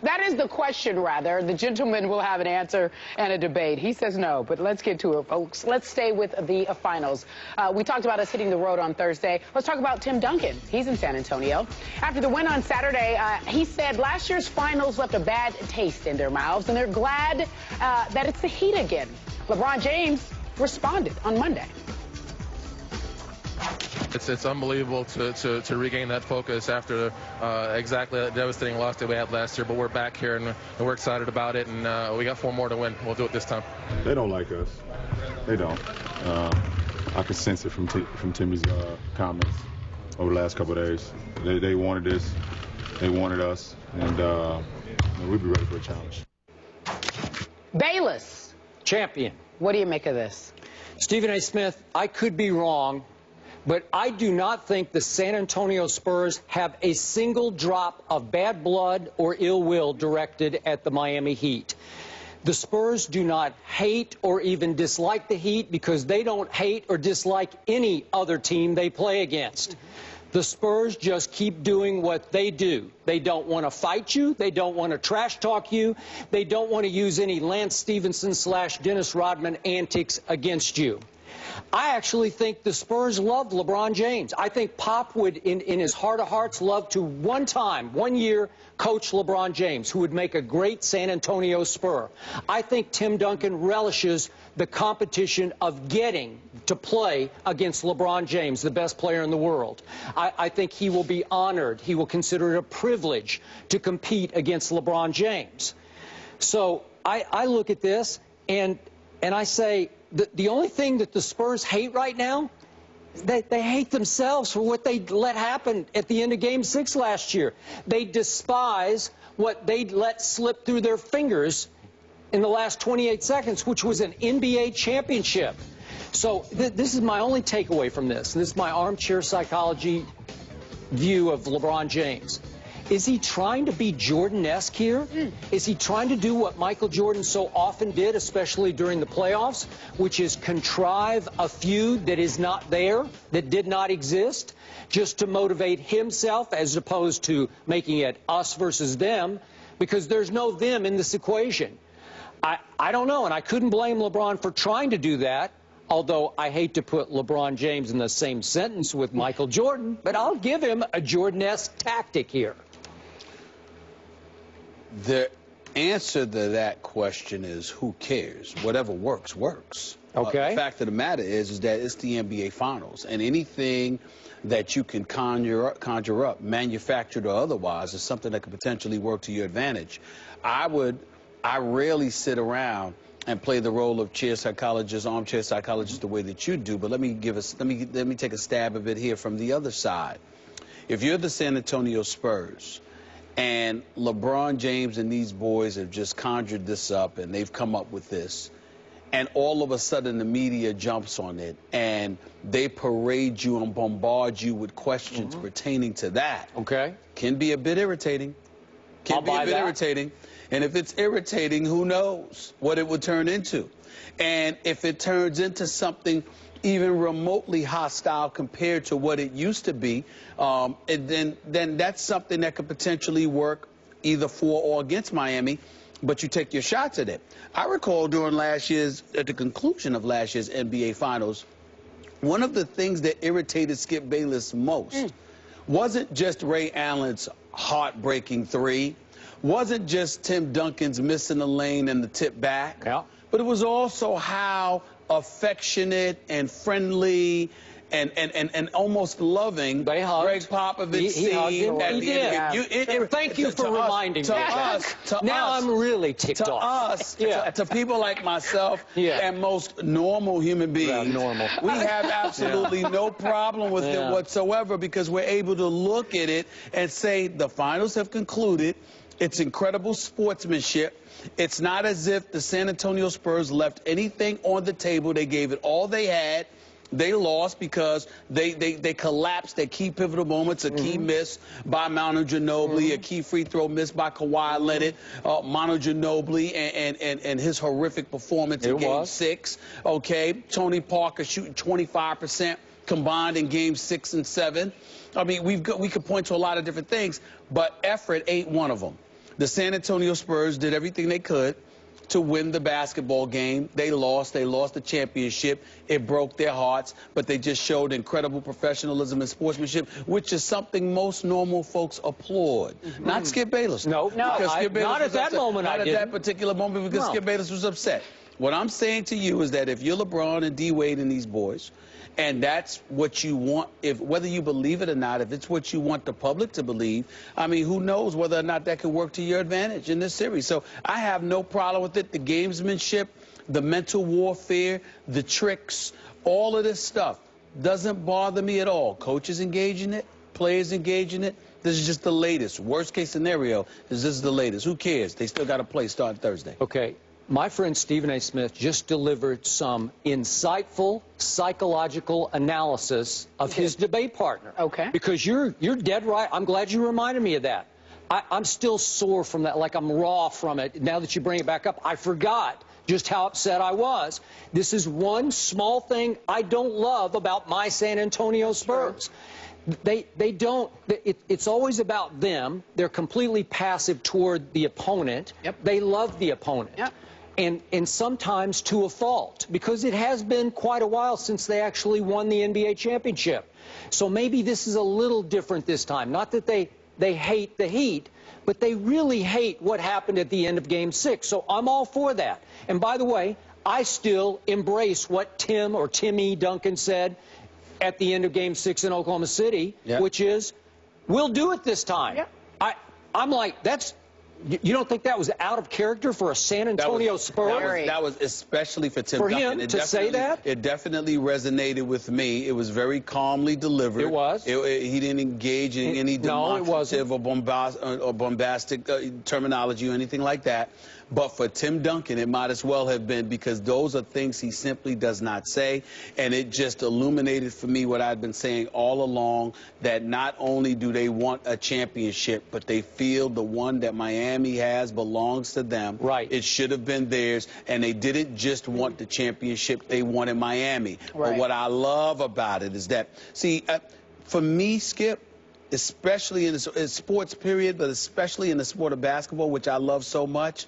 That is the question, rather. The gentleman will have an answer and a debate. He says no, but let's get to it, folks. Let's stay with the finals. We talked about us hitting the road on Thursday. Let's talk about Tim Duncan. He's in San Antonio. After the win on Saturday, he said last year's finals left a bad taste in their mouths, and they're glad that it's the Heat again. LeBron James responded on Monday. It's unbelievable to regain that focus after exactly that devastating loss that we had last year. But we're back here, and we're excited about it, and we got 4 more to win. We'll do it this time. They don't like us. They don't. I could sense it from Timmy's comments over the last couple of days. They wanted this. They wanted us, and we'll be ready for a challenge. Bayless. Champion. What do you make of this? Stephen A. Smith, I could be wrong, but I do not think the San Antonio Spurs have a single drop of bad blood or ill will directed at the Miami Heat. The Spurs do not hate or even dislike the Heat because they don't hate or dislike any other team they play against. The Spurs just keep doing what they do. They don't want to fight you. They don't want to trash talk you. They don't want to use any Lance Stevenson / Dennis Rodman antics against you. I actually think the Spurs love LeBron James. I think Pop would, in his heart of hearts, love to one year, coach LeBron James, who would make a great San Antonio Spur. I think Tim Duncan relishes the competition of getting to play against LeBron James, the best player in the world. I think he will be honored. He will consider it a privilege to compete against LeBron James. So I look at this and I say, the only thing that the Spurs hate right now is they hate themselves for what they let happen at the end of Game 6 last year. They despise what they let slip through their fingers in the last 28 seconds, which was an NBA championship. So this is my only takeaway from this. This is my armchair psychology view of LeBron James. Is he trying to be Jordan-esque here? Is he trying to do what Michael Jordan so often did, especially during the playoffs, which is contrive a feud that is not there, that did not exist, just to motivate himself as opposed to making it us versus them, because there's no them in this equation. I don't know, and I couldn't blame LeBron for trying to do that, although I hate to put LeBron James in the same sentence with Michael Jordan, but I'll give him a Jordan-esque tactic here. The answer to that question is who cares? Whatever works, works. Okay. The fact of the matter is that it's the NBA Finals, and anything that you can conjure up, manufactured or otherwise, is something that could potentially work to your advantage. I rarely sit around and play the role of armchair psychologist the way that you do, but let me take a stab of it here from the other side. If you're the San Antonio Spurs, and LeBron James and these boys have just conjured this up, and they've come up with this, and all of a sudden the media jumps on it, and they parade you and bombard you with questions pertaining to that. Okay. Can be a bit irritating. Can be a bit irritating. And if it's irritating, who knows what it would turn into. And if it turns into something even remotely hostile compared to what it used to be, then that's something that could potentially work either for or against Miami, but you take your shots at it. I recall at the conclusion of last year's NBA Finals, one of the things that irritated Skip Bayless most wasn't just Ray Allen's heartbreaking 3, wasn't just Tim Duncan's missing the lane and the tip back, but it was also how affectionate and friendly and almost loving Greg Popovich seemed at the end. Thank you for reminding me. Now I'm really ticked off. To people like myself and most normal human beings, we have absolutely no problem with it whatsoever, because we're able to look at it and say the finals have concluded. It's incredible sportsmanship. It's not as if the San Antonio Spurs left anything on the table. They gave it all they had. They lost because they collapsed at key pivotal moments, a key miss by Manu Ginobili, a key free throw miss by Kawhi Leonard, Manu Ginobili and his horrific performance in Game 6. Okay, Tony Parker shooting 25% combined in Game 6 and 7. I mean, we could point to a lot of different things, but effort ain't one of them. The San Antonio Spurs did everything they could to win the basketball game. They lost the championship. It broke their hearts, but they just showed incredible professionalism and sportsmanship, which is something most normal folks applaud. Not Skip Bayless. No, not at that moment. Not at that particular moment, because Skip Bayless was upset. What I'm saying to you is that if you're LeBron and D. Wade and these boys, and that's what you want, whether you believe it or not, if it's what you want the public to believe, I mean, who knows whether or not that could work to your advantage in this series. So I have no problem with it. The gamesmanship, the mental warfare, the tricks, all of this stuff doesn't bother me at all. Coaches engage in it, players engage in it. This is just the latest. Worst case scenario is this is the latest. Who cares? They still got to play starting Thursday. Okay. My friend Stephen A. Smith just delivered some insightful psychological analysis of his debate partner. Okay. Because you're dead right. I'm glad you reminded me of that. I'm still sore from that, like I'm raw from it. Now that you bring it back up, I forgot just how upset I was. This is one small thing I don't love about my San Antonio Spurs. They don't, it's always about them. They're completely passive toward the opponent. Yep. They love the opponent. Yep. And sometimes to a fault, because it has been quite a while since they actually won the NBA championship. So maybe this is a little different this time. Not that they hate the Heat, but they really hate what happened at the end of Game 6. So I'm all for that. And by the way, I still embrace what Timmy Duncan said at the end of Game 6 in Oklahoma City, which is, we'll do it this time. Yeah. I'm like, you don't think that was out of character for a San Antonio Spurs? That was especially for Tim Duncan. For him to say that? It definitely resonated with me. It was very calmly delivered. It was. He didn't engage in any demonstrative or bombastic terminology or anything like that. But for Tim Duncan, it might as well have been, because those are things he simply does not say. And it just illuminated for me what I'd been saying all along, that not only do they want a championship, but they feel the one that Miami has belongs to them. Right. It should have been theirs. And they didn't just want the championship, they wanted Miami. Right. But what I love about it is that, see, for me, Skip, especially in the sports period, but especially in the sport of basketball, which I love so much,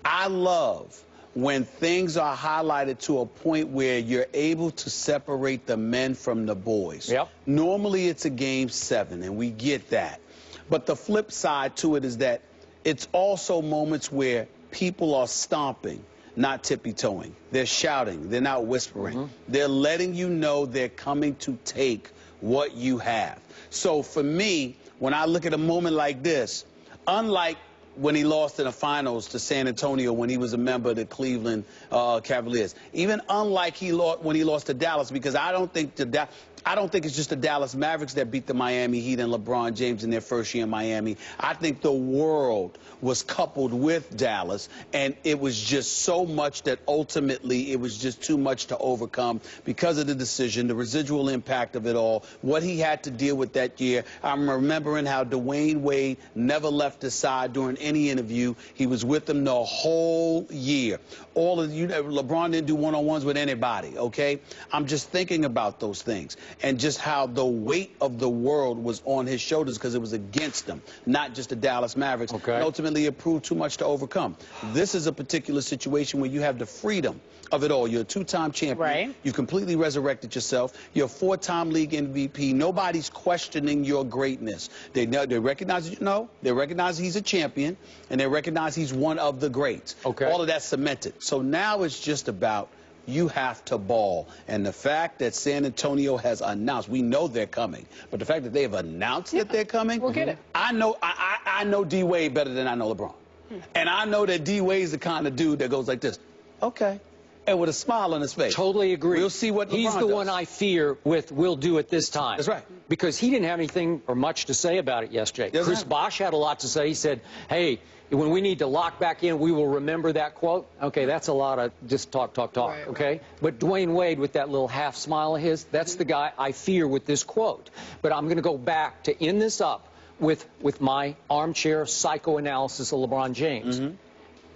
I love when things are highlighted to a point where you're able to separate the men from the boys. Yep. Normally it's a Game 7, and we get that. But the flip side to it is that it's also moments where people are stomping, not tippy-toeing. They're shouting. They're not whispering. They're letting you know they're coming to take what you have. So for me, when I look at a moment like this, unlike when he lost in the finals to San Antonio when he was a member of the Cleveland Cavaliers, even unlike when he lost to Dallas, because I don't think it's just the Dallas Mavericks that beat the Miami Heat and LeBron James in their first year in Miami. I think the world was coupled with Dallas, and it was just so much that ultimately it was just too much to overcome because of the decision, the residual impact of it all, what he had to deal with that year. I'm remembering how Dwayne Wade never left his side during any interview. He was with them the whole year. LeBron didn't do one-on-ones with anybody, okay? I'm just thinking about those things and just how the weight of the world was on his shoulders because it was against them, not just the Dallas Mavericks. Okay. And ultimately, it proved too much to overcome. This is a particular situation where you have the freedom of it all. You're a two-time champion. Right. You've completely resurrected yourself. You're a four-time league MVP. Nobody's questioning your greatness. They recognize that they recognize he's a champion, and they recognize he's one of the greats. Okay. All of that's cemented. So now it's just about you have to ball. And the fact that San Antonio has announced, we know they're coming, but the fact that they have announced that they're coming, we'll get it. I know D. Wade better than I know LeBron. And I know that D. Wade's the kind of dude that goes like this, okay, and with a smile on his face. Totally agree. We'll see what LeBron He's the does. one I fear with we'll do it this time. That's right. Because he didn't have anything or much to say about it yesterday. Doesn't Chris have. Bosh had a lot to say. He said, hey, when we need to lock back in, we will remember that quote. Okay, that's a lot of just talk, Right, okay? But Dwayne Wade with that little half smile of his, that's the guy I fear with this quote. But I'm going to go back to end this up with my armchair psychoanalysis of LeBron James.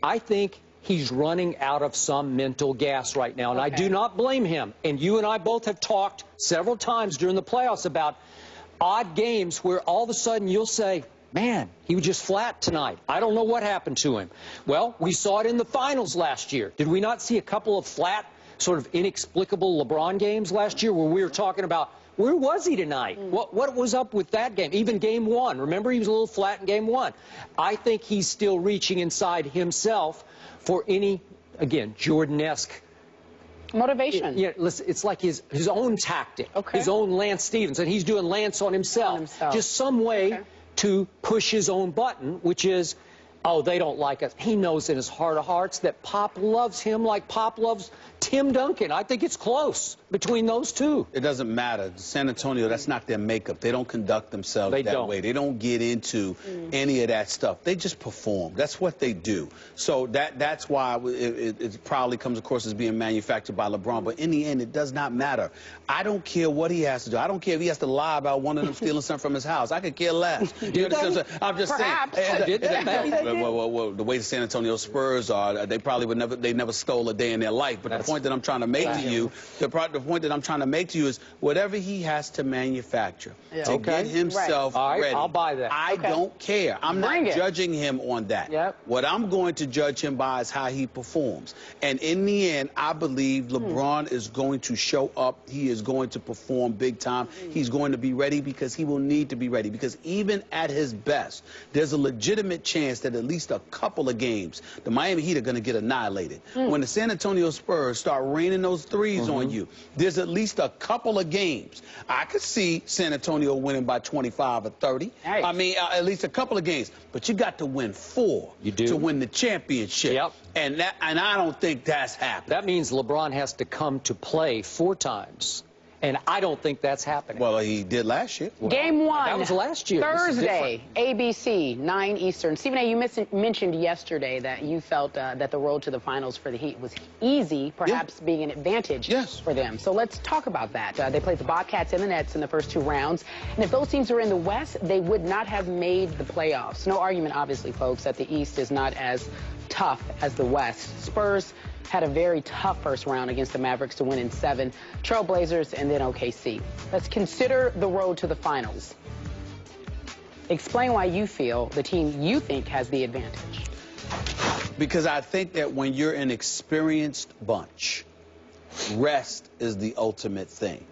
I think he's running out of some mental gas right now, and I do not blame him. And you and I both have talked several times during the playoffs about odd games where all of a sudden you'll say, Man, he was just flat tonight. I don't know what happened to him. Well, we saw it in the finals last year. Did we not see a couple of flat, sort of inexplicable LeBron games last year where we were talking about, where was he tonight? What was up with that game? Even game one. Remember, he was a little flat in game one. I think he's still reaching inside himself for any, again, Jordan-esque motivation. Yeah, listen, it's like his own tactic, his own Lance Stephenson. He's doing Lance on himself. Just some way to push his own button, which is, oh, they don't like us. He knows in his heart of hearts that Pop loves him like Pop loves Tim Duncan. I think it's close between those two. It doesn't matter. San Antonio, that's not their makeup. They don't conduct themselves that way. They don't get into any of that stuff. They just perform. That's what they do. So that's why it probably comes across as being manufactured by LeBron. But in the end, it does not matter. I don't care what he has to do. I don't care if he has to lie about one of them stealing something from his house. I could care less. You know, I'm just saying. Well, the way the San Antonio Spurs are, they probably would never. They never stole a day in their life. But the point that I'm trying to make to you, the point that I'm trying to make to you is whatever he has to manufacture to get himself ready. I'll buy that. I don't care. I'm not judging him on that. What I'm going to judge him by is how he performs. And in the end, I believe LeBron is going to show up. He is going to perform big time. He's going to be ready because he will need to be ready. Because even at his best, there's a legitimate chance that at least a couple of games, the Miami Heat are going to get annihilated. When the San Antonio Spurs start raining those threes on you, there's at least a couple of games. I could see San Antonio winning by 25 or 30. I mean, at least a couple of games. But you got to win 4 to win the championship. And I don't think that's happening. That means LeBron has to come to play 4 times. And I don't think that's happening. Well, he did last year. Well, Game 1. That was last year. Thursday, ABC, 9 Eastern. Stephen A., you mentioned yesterday that you felt that the road to the finals for the Heat was easy, perhaps being an advantage for them. So let's talk about that. They played the Bobcats and the Nets in the first 2 rounds. And if those teams were in the West, they would not have made the playoffs. No argument, obviously, folks, that the East is not as tough as the West. Spurs had a very tough first round against the Mavericks to win in 7, Trailblazers, and then OKC. Let's consider the road to the finals. Explain why you feel the team you think has the advantage. Because I think that when you're an experienced bunch, rest is the ultimate thing.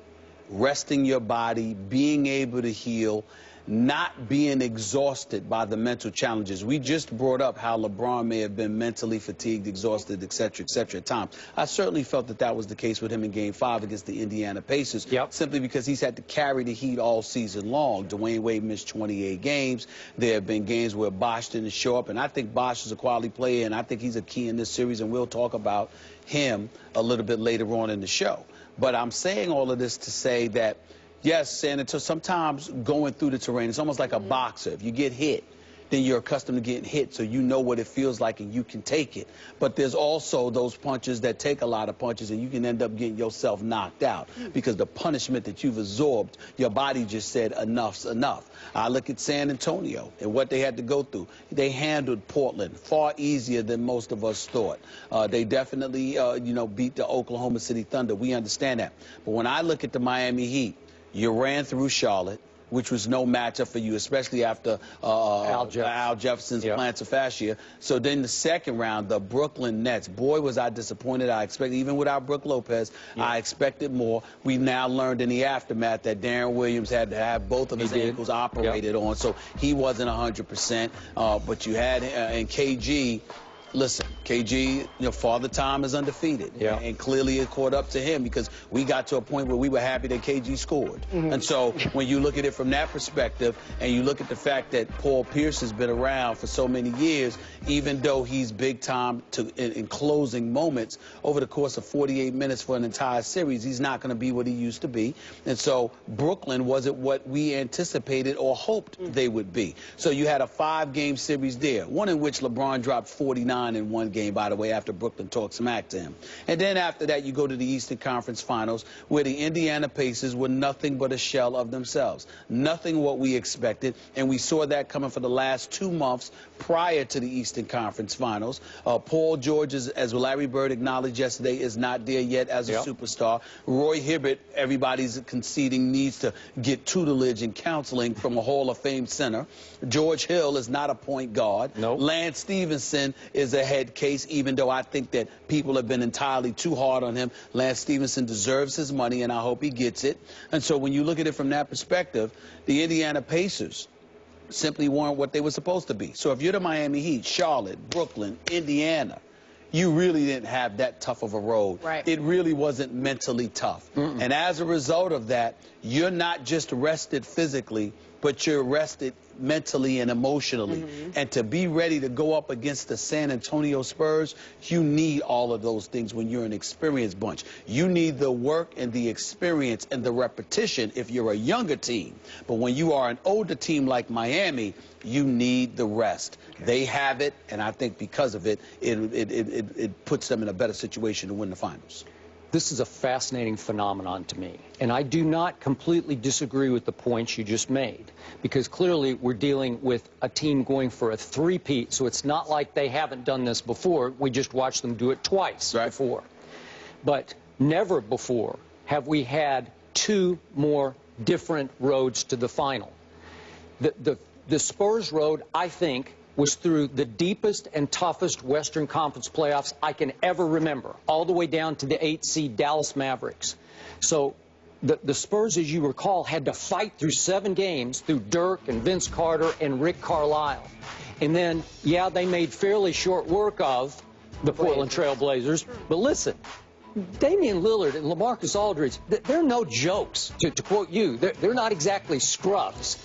Resting your body, being able to heal, not being exhausted by the mental challenges. We just brought up how LeBron may have been mentally fatigued, exhausted, et cetera, at times. I certainly felt that was the case with him in Game 5 against the Indiana Pacers, simply because he's had to carry the Heat all season long. Dwayne Wade missed 28 games. There have been games where Bosh didn't show up, and I think Bosh is a quality player, and I think he's a key in this series, and we'll talk about him a little bit later on in the show. But I'm saying all of this to say that yes, San Antonio, sometimes going through the terrain, it's almost like a boxer. If you get hit, then you're accustomed to getting hit, so you know what it feels like and you can take it. But there's also those punches that take a lot of punches, and you can end up getting yourself knocked out because the punishment that you've absorbed, your body just said enough's enough. I look at San Antonio and what they had to go through. They handled Portland far easier than most of us thought. They definitely, beat the Oklahoma City Thunder. We understand that. But when I look at the Miami Heat, you ran through Charlotte, which was no matchup for you, especially after Al Jefferson's plantar fascia. So then the second round, the Brooklyn Nets. Boy, was I disappointed. I expected, even without Brook Lopez, I expected more. We now learned in the aftermath that Darren Williams had to have both of his ankles operated on, so he wasn't 100%. But you had and KG. Listen, KG, Father Time is undefeated. And clearly it caught up to him because we got to a point where we were happy that KG scored. And so when you look at it from that perspective and you look at the fact that Paul Pierce has been around for so many years, even though he's big time in closing moments over the course of 48 minutes for an entire series, he's not going to be what he used to be. And so Brooklyn wasn't what we anticipated or hoped they would be. So you had a 5-game series there, one in which LeBron dropped 49 39 in one game, by the way, after Brooklyn talked smack to him. And then after that, you go to the Eastern Conference Finals, where the Indiana Pacers were nothing but a shell of themselves. Nothing what we expected, and we saw that coming for the last 2 months prior to the Eastern Conference Finals. Paul George, as Larry Bird acknowledged yesterday, is not there yet as a superstar. Roy Hibbert, everybody's conceding, needs to get tutelage and counseling from a Hall of Fame center. George Hill is not a point guard. Nope. Lance Stevenson is a head case, even though I think that people have been entirely too hard on him. Lance Stevenson deserves his money, and I hope he gets it. And so when you look at it from that perspective, the Indiana Pacers simply weren't what they were supposed to be. So if you're the Miami Heat, Charlotte, Brooklyn, Indiana, you really didn't have that tough of a road. Right. It really wasn't mentally tough. And as a result of that, you're not just rested physically, but you're rested mentally and emotionally. And to be ready to go up against the San Antonio Spurs, you need all of those things when you're an experienced bunch. You need the work and the experience and the repetition if you're a younger team. But when you are an older team like Miami, you need the rest. They have it, and I think because of it, it puts them in a better situation to win the finals. This is a fascinating phenomenon to me, and I do not completely disagree with the points you just made, because clearly we're dealing with a team going for a three-peat, so it's not like they haven't done this before. We just watched them do it twice before. But never before have we had 2 more different roads to the final. The Spurs road, I think, was through the deepest and toughest Western Conference playoffs I can ever remember, all the way down to the 8th seed Dallas Mavericks. So the Spurs, as you recall, had to fight through 7 games through Dirk and Vince Carter and Rick Carlisle. And then, yeah, they made fairly short work of the Portland Trail Blazers. But listen, Damian Lillard and LaMarcus Aldridge, they're no jokes, to quote you. They're not exactly scrubs.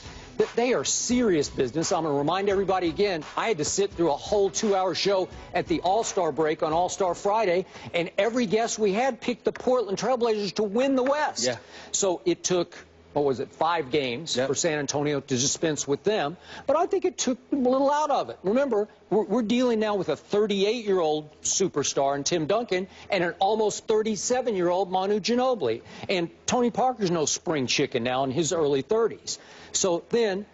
They are serious business. I'm going to remind everybody again, I had to sit through a whole 2-hour show at the All-Star break on All-Star Friday, and every guest we had picked the Portland Trail Blazers to win the West. Yeah. So it took, what was it, 5 games for San Antonio to dispense with them, but I think it took a little out of it. Remember, we're dealing now with a 38-year-old superstar in Tim Duncan and an almost 37-year-old Manu Ginobili. And Tony Parker's no spring chicken now in his early 30s. So then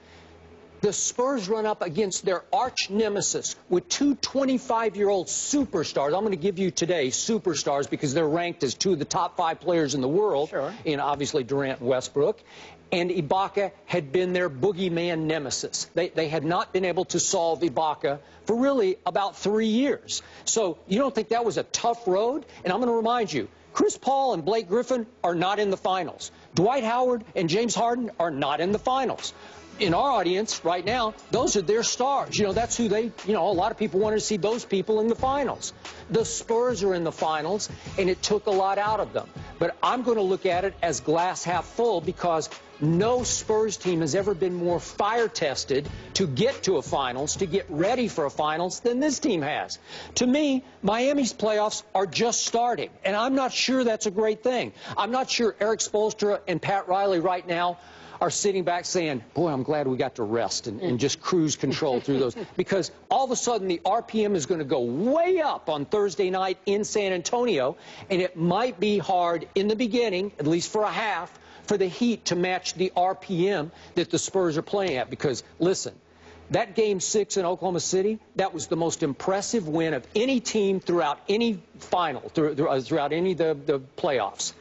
the Spurs run up against their arch nemesis with 2 25-year-old superstars. I'm going to give you today superstars because they're ranked as 2 of the top 5 players in the world, in obviously Durant and Westbrook. And Ibaka had been their boogeyman nemesis. They had not been able to solve Ibaka for really about 3 years. So you don't think that was a tough road? And I'm going to remind you, Chris Paul and Blake Griffin are not in the finals. Dwight Howard and James Harden are not in the finals. In our audience right now, those are their stars. You know, that's who they, a lot of people wanted to see those people in the finals. The Spurs are in the finals, and it took a lot out of them. But I'm going to look at it as glass half full because no Spurs team has ever been more fire-tested to get to a finals, to get ready for a finals, than this team has. To me, Miami's playoffs are just starting, and I'm not sure that's a great thing. I'm not sure Eric Spoelstra and Pat Riley right now are sitting back saying, boy, I'm glad we got to rest and just cruise control through those. Because all of a sudden the RPM is going to go way up on Thursday night in San Antonio, and it might be hard in the beginning, at least for a half, for the Heat to match the RPM that the Spurs are playing at. Because, listen, that Game 6 in Oklahoma City, that was the most impressive win of any team throughout any final, throughout any of the playoffs.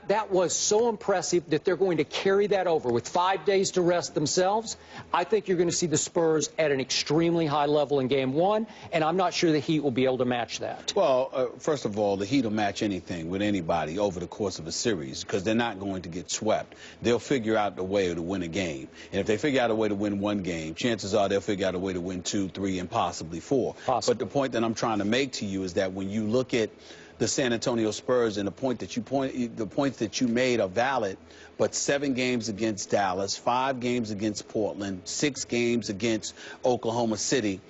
That was so impressive that they're going to carry that over with 5 days to rest themselves. I think you're going to see the Spurs at an extremely high level in Game 1, and I'm not sure the Heat will be able to match that. Well, first of all, the Heat will match anything with anybody over the course of a series because they're not going to get swept. They'll figure out a way to win a game. And if they figure out a way to win 1 game, chances are they'll figure out a way to win 2, 3, and possibly 4. But the point that I'm trying to make to you is that when you look at the San Antonio Spurs, and the points that you made are valid, but 7 games against Dallas, 5 games against Portland, 6 games against Oklahoma City.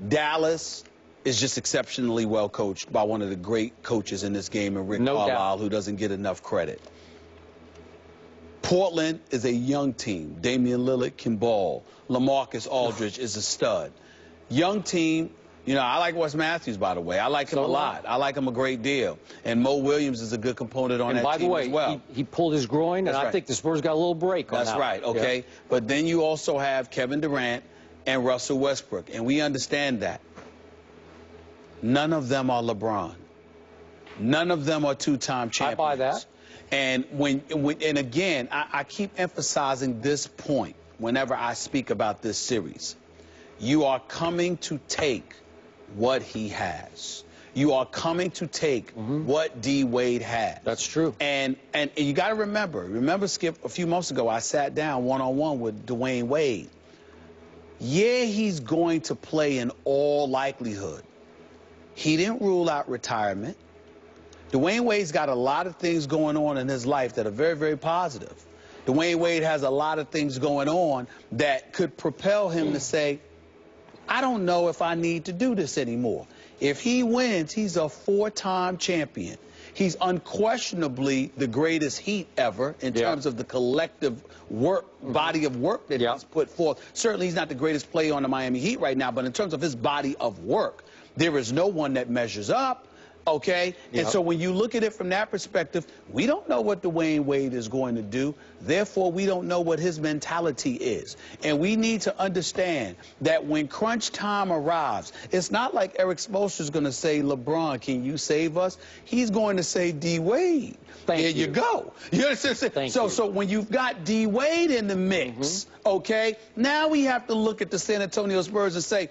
Dallas is just exceptionally well coached by one of the great coaches in this game, and Rick Carlisle, who doesn't get enough credit. Portland is a young team. Damian Lillard can ball. LaMarcus Aldridge is a stud. Young team, You know, I like Wes Matthews, by the way. I like him a lot. I like him a great deal. And Mo Williams is a good component on that team as well. And by the way, he pulled his groin, and I think the Spurs got a little break on that. That's right, okay. Yeah. But then you also have Kevin Durant and Russell Westbrook, and we understand that. None of them are LeBron. None of them are two-time champions. I buy that. And and again, I keep emphasizing this point whenever I speak about this series. You are coming to take what he has. You are coming to take what D. Wade has. That's true. And you got to remember, Skip, a few months ago, I sat down one-on-one with Dwayne Wade. Yeah, he's going to play in all likelihood. He didn't rule out retirement. Dwayne Wade's got a lot of things going on in his life that are very, very positive. Dwayne Wade has a lot of things going on that could propel him to say, I don't know if I need to do this anymore. If he wins, he's a 4-time champion. He's unquestionably the greatest Heat ever in terms of the collective body of work that he's put forth. Certainly he's not the greatest player on the Miami Heat right now, but in terms of his body of work, there is no one that measures up. Okay? And so when you look at it from that perspective, we don't know what Dwayne Wade is going to do. Therefore, we don't know what his mentality is. And we need to understand that when crunch time arrives, it's not like Eric Spoelstra is going to say, LeBron, can you save us? He's going to say, D. Wade. There you go. You understand? So when you've got D. Wade in the mix, okay, now we have to look at the San Antonio Spurs and say,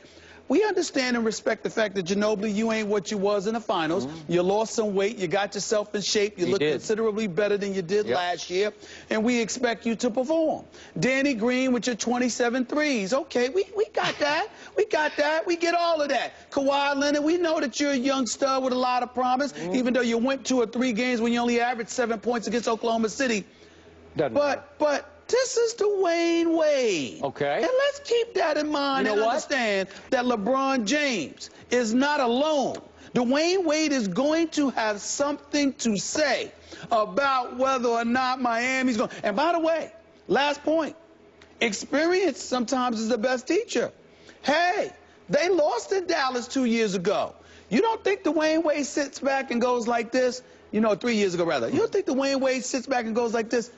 we understand and respect the fact that Ginobili, you ain't what you was in the finals. You lost some weight. You got yourself in shape. You look considerably better than you did last year. And we expect you to perform. Danny Green with your 27 threes. Okay, we got that. We got that. We get all of that. Kawhi Leonard, we know that you're a young star with a lot of promise, even though you went 2 or 3 games when you only averaged 7 points against Oklahoma City. But this is Dwayne Wade. Okay. And let's keep that in mind and understand that LeBron James is not alone. Dwayne Wade is going to have something to say about whether or not Miami's going. And by the way, last point, experience sometimes is the best teacher. Hey, they lost in Dallas 2 years ago. You don't think Dwayne Wade sits back and goes like this? You know, 3 years ago, rather. You don't think Dwayne Wade sits back and goes like this?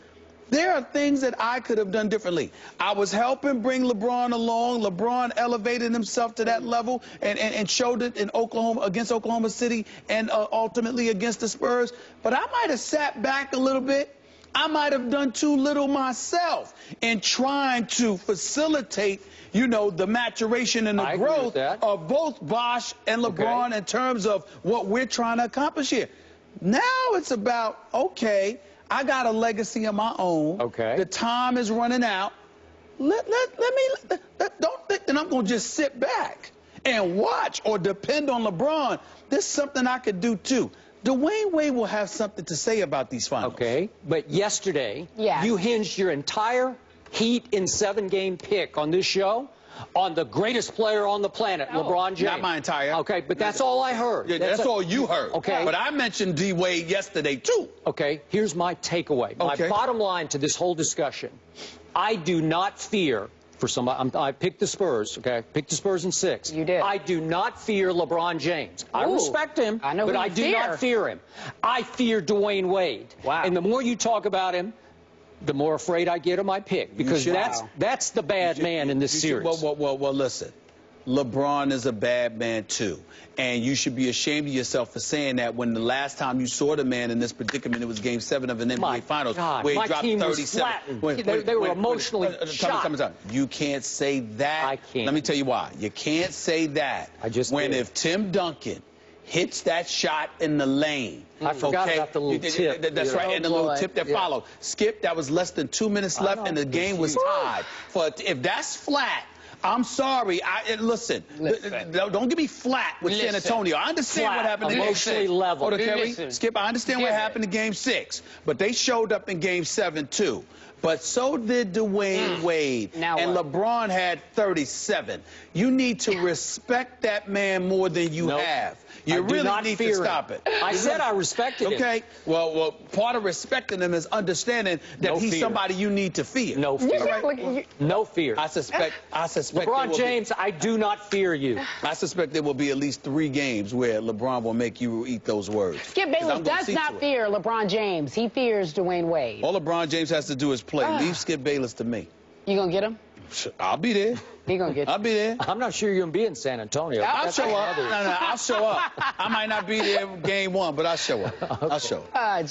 There are things that I could have done differently. I was helping bring LeBron along. LeBron elevated himself to that level and showed it in Oklahoma against Oklahoma City and ultimately against the Spurs. But I might have sat back a little bit. I might have done too little myself in trying to facilitate, you know, the maturation and the growth of both Bosh and LeBron in terms of what we're trying to accomplish here. Now it's about, okay, I got a legacy of my own. Okay. The time is running out. Don't think that I'm going to just sit back and watch or depend on LeBron. There's something I could do, too. Dwayne Wade will have something to say about these finals. Okay. But yesterday, you hinged your entire Heat in 7-game pick on this show on the greatest player on the planet, LeBron James. Not my entire. Okay, but that's all I heard. Yeah, that's all you heard. Okay. But I mentioned D. Wade yesterday, too. Okay, here's my takeaway. My bottom line to this whole discussion. I do not fear, for somebody, I picked the Spurs, okay? Picked the Spurs in 6. You did. I do not fear LeBron James. I respect him, but I do not fear him. I fear Dwayne Wade. Wow. And the more you talk about him, the more afraid I get of my pick, because that's the bad man in this series. Well, listen. LeBron is a bad man, too. And you should be ashamed of yourself for saying that when the last time you saw the man in this predicament, it was Game 7 of an NBA Finals, where he dropped 37. They were emotionally shocked. You can't say that. I can't. Let me tell you why. You can't say that if Tim Duncan hits that shot in the lane. I forgot about the little tip. That's right, and the little tip that followed. Skip, that was less than 2 minutes left, and the game was tied. If that's flat, I'm sorry. Listen. Don't give me flat with San Antonio. I understand what happened in Game 6. Skip, I understand what happened in Game 6, but they showed up in Game 7 too. But so did Dwayne Wade, and LeBron had 37. You need to respect that man more than you have. You really need to stop it. I said I respected him. Okay. Well, part of respecting him is understanding that he's somebody you need to fear. No fear. No fear. I suspect suspect LeBron James, I do not fear you. I suspect there will be at least 3 games where LeBron will make you eat those words. Skip Bayless does not fear LeBron James. He fears Dwayne Wade. All LeBron James has to do is play. Leave Skip Bayless to me. You gonna get him? I'll be there. He gonna get you. I'll be there. I'm not sure you're going to be in San Antonio. I'll show up. No, I'll show up. I might not be there game 1, but I'll show up. I'll show up.